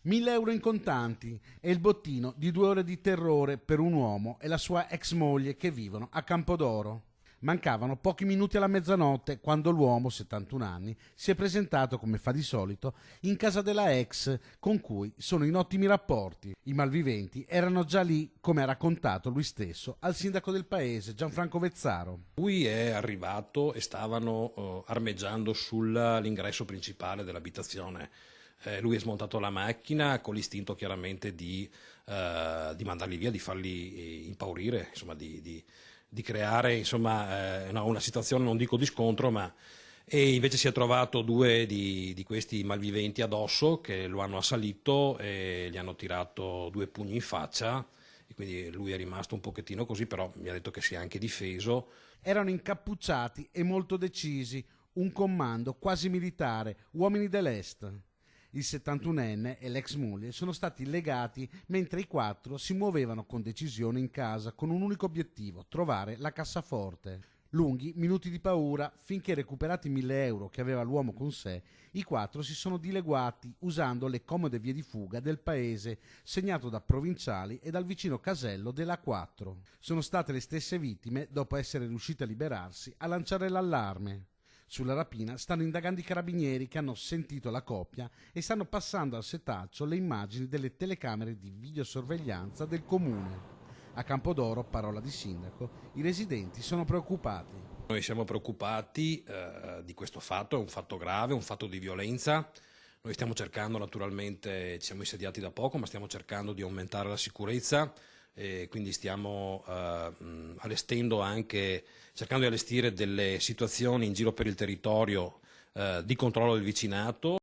1.000 euro in contanti e il bottino di 2 ore di terrore per un uomo e la sua ex moglie che vivono a Campodoro. Mancavano pochi minuti alla mezzanotte quando l'uomo, 71 anni, si è presentato, come fa di solito, in casa della ex con cui sono in ottimi rapporti. I malviventi erano già lì, come ha raccontato lui stesso al sindaco del paese, Gianfranco Vezzaro. Lui è arrivato e stavano armeggiando sull'ingresso principale dell'abitazione. Lui ha smontato la macchina con l'istinto chiaramente di mandarli via, di farli impaurire, insomma, di creare insomma, una situazione, non dico di scontro, ma e invece si è trovato due di questi malviventi addosso che lo hanno assalito e gli hanno tirato 2 pugni in faccia e quindi lui è rimasto un pochettino così, però mi ha detto che si è anche difeso. Erano incappucciati e molto decisi, un comando quasi militare, uomini dell'Est. Il 71enne e l'ex moglie sono stati legati mentre i 4 si muovevano con decisione in casa con un unico obiettivo: trovare la cassaforte. Lunghi minuti di paura finché, recuperati 1.000 euro che aveva l'uomo con sé, i 4 si sono dileguati usando le comode vie di fuga del paese segnato da provinciali e dal vicino casello della 4. Sono state le stesse vittime, dopo essere riuscite a liberarsi, a lanciare l'allarme. Sulla rapina stanno indagando i carabinieri che hanno sentito la coppia e stanno passando al setaccio le immagini delle telecamere di videosorveglianza del comune. A Campodoro, parola di sindaco, i residenti sono preoccupati. Noi siamo preoccupati di questo fatto, è un fatto grave, un fatto di violenza. Noi stiamo cercando naturalmente, ci siamo insediati da poco, ma stiamo cercando di aumentare la sicurezza. E quindi stiamo allestendo anche, cercando di allestire delle situazioni in giro per il territorio di controllo del vicinato.